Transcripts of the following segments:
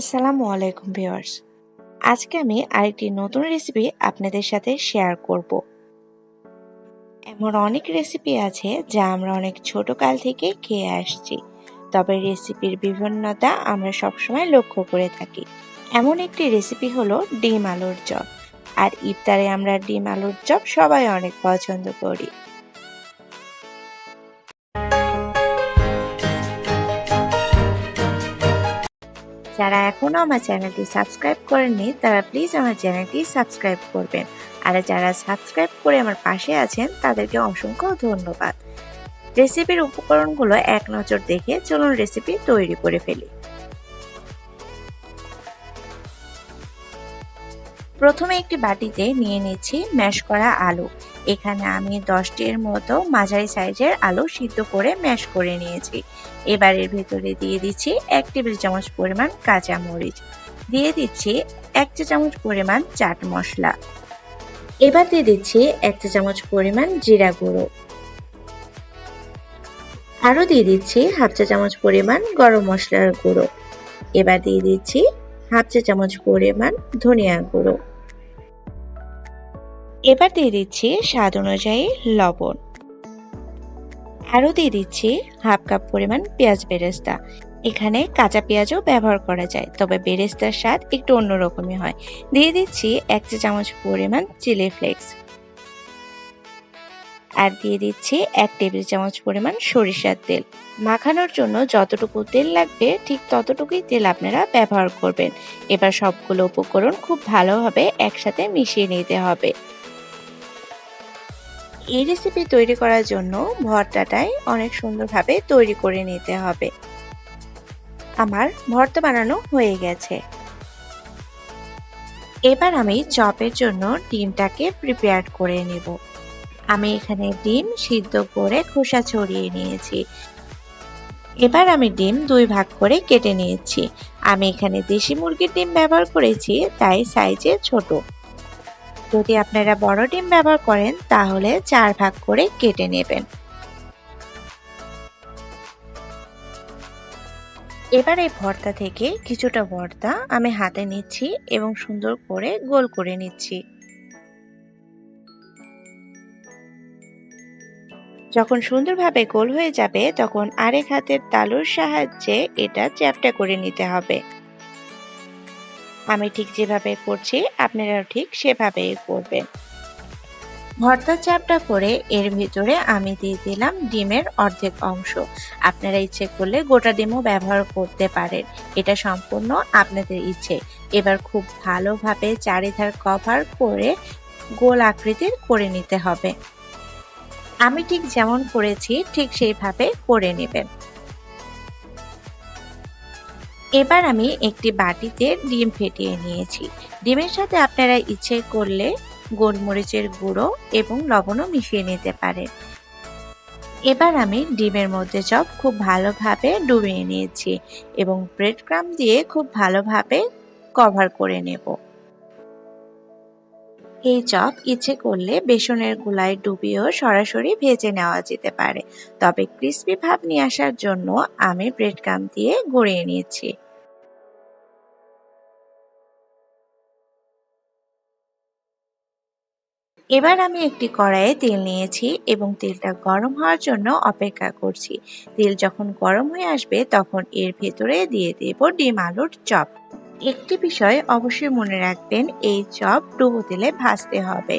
আসসালামু আলাইকুম ভিউয়ার্স। আজকে আমি আরেকটি নতুন রেসিপি আপনাদের সাথে শেয়ার করব। এমন অনেক রেসিপি আছে যা আমরা অনেক ছোট কাল থেকে খেয়ে আসছি, তবে রেসিপির বিভিন্নতা আমরা সবসময় লক্ষ্য করে থাকি। এমন একটি রেসিপি হলো ডিম আলুর চপ। আর ইফতারে আমরা ডিম আলুর চপ সবাই অনেক পছন্দ করি। যারা এখনো আমার চ্যানেলটি সাবস্ক্রাইব করেননি তারা প্লিজ আমার চ্যানেলটি সাবস্ক্রাইব করবেন। আর যারা সাবস্ক্রাইব করে আমার পাশে আছেন তাদেরকে অসংখ্য ধন্যবাদ। রেসিপির উপকরণগুলো এক নজর দেখে চলুন রেসিপি তৈরি করে ফেলি। প্রথমে একটি বাটিতে নিয়ে নিচ্ছি ম্যাশ করা আলু। এখানে আমি 10টির মতো মাঝারি সাইজের আলু সিদ্ধ করে ম্যাশ করে নিয়েছি। এবার এর ভেতরে দিয়ে দিচ্ছি 1 টেবিল চামচ পরিমাণ কাঁচা মরিচ, দিয়ে দিচ্ছি 1 চা চামচ পরিমাণ চাট মশলা। এবার দিয়ে দিচ্ছি 1 চা চামচ পরিমাণ জিরা গুঁড়ো, আরও দিয়ে দিচ্ছি হাফ চা চামচ পরিমাণ গরম মশলার গুঁড়ো। এবার দিয়ে দিচ্ছি হাফ চা চামচ পরিমাণ ধনিয়া গুঁড়ো। এবার দিয়ে দিচ্ছি স্বাদ অনুযায়ী লবণ, আরও দিয়ে দিচ্ছি হাফ কাপ পরিমাণ পেঁয়াজ বেরেস্তা। এখানে কাঁচা পেঁয়াজও ব্যবহার করা যায়, তবে বেরেস্তার স্বাদ একটু অন্যরকমই হয়। দিয়ে দিচ্ছি 1 চা চামচ পরিমাণ চিলি ফ্লেক্স, আর দিয়ে দিচ্ছি 1 টেবিল চামচ পরিমাণ সরিষার তেল। মাখানোর জন্য যতটুকু তেল লাগবে ঠিক ততটুকুই তেল আপনারা ব্যবহার করবেন। এবার সবগুলো উপকরণ খুব ভালোভাবে একসাথে মিশিয়ে নিতে হবে। এই রেসিপি তৈরি করার জন্য ভর্তাটাই অনেক সুন্দরভাবে তৈরি করে নিতে হবে। আমার ভর্তা বানানো হয়ে গেছে। এবার আমি চপের জন্য ডিমটাকে প্রিপেয়ার করে নেব। আমি এখানে ডিম সিদ্ধ করে খোসা ছড়িয়ে নিয়েছি। এবার আমি ডিম 2 ভাগ করে কেটে নিয়েছি। আমি এখানে দেশি মুরগির ডিম ব্যবহার করেছি, তাই সাইজে ছোট। যদি আপনারা বড় ডিম ব্যবহার করেন তাহলে 4 ভাগ করে কেটে নেবেন। এবার এই ভর্তা থেকে কিছুটা ভর্তা আমি হাতে নিচ্ছি এবং সুন্দর করে গোল করে নিচ্ছি। যখন সুন্দরভাবে গোল হয়ে যাবে তখন আরেক হাতের তালুর সাহায্যে এটা চ্যাপ্টা করে নিতে হবে। আমি ঠিক যেভাবে করছি আপনারাও ঠিক সেভাবেই করবেন। ভর্তা চ্যাপ্টা করে এর ভিতরে আমি দিয়ে দিলাম ডিমের অর্ধেক অংশ। আপনারা ইচ্ছে করলে গোটা ডিমও ব্যবহার করতে পারেন, এটা সম্পূর্ণ আপনাদের ইচ্ছে। এবার খুব ভালোভাবে চারিধার কভার করে গোল আকৃতির করে নিতে হবে। আমি ঠিক যেমন করেছি ঠিক সেইভাবে করে নেবেন। এবার আমি একটি বাটিতে ডিম ফেটিয়ে নিয়েছি। ডিমের সাথে আপনারা ইচ্ছে করলে গোলমরিচের গুঁড়ো এবং লবণও মিশিয়ে নিতে পারেন। এবার আমি ডিমের মধ্যে চপ খুব ভালোভাবে ডুবিয়ে নিয়েছি এবং ব্রেড ক্রাম্ব দিয়ে খুব ভালোভাবে কভার করে নেব। এই চপ ইচ্ছে করলে বেসনের গোলায় ডুবিয়েও সরাসরি ভেজে নেওয়া যেতে পারে, তবে ক্রিস্পি ভাব নিয়ে আসার জন্য আমি ব্রেড ক্রাম্ব দিয়ে গড়িয়ে নিয়েছি। এবার আমি একটি কড়াইয়ে তেল নিয়েছি এবং তেলটা গরম হওয়ার জন্য অপেক্ষা করছি। তেল যখন গরম হয়ে আসবে তখন এর ভেতরে দিয়ে দেব ডিম আলুর চপ। একটি বিষয় অবশ্যই মনে রাখবেন, এই চপ ডুবো তেলে ভাজতে হবে।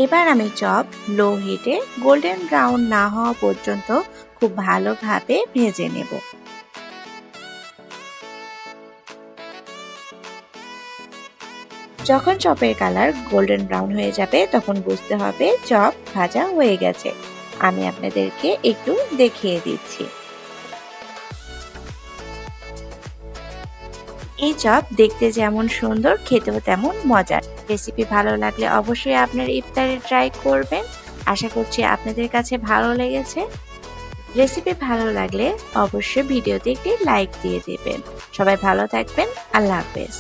এবার আমি চপ লো হিটে গোল্ডেন ব্রাউন না হওয়া পর্যন্ত খুব ভালোভাবে ভেজে নেব। যখন চপের কালার গোল্ডেন ব্রাউন হয়ে যাবে তখন বুঝতে হবে চপ ভাজা হয়ে গেছে। আমি আপনাদেরকে একটু দেখিয়ে দিচ্ছি। এই চপ দেখতে যেমন সুন্দর, খেতেও তেমন মজার। রেসিপি ভালো লাগলে অবশ্যই আপনারা ইফতারে ট্রাই করবেন। আশা করছি আপনাদের কাছে ভালো লেগেছে। রেসিপি ভালো লাগলে অবশ্যই ভিডিওতে একটি লাইক দিয়ে দেবেন। সবাই ভালো থাকবেন। আল্লাহ হাফেজ।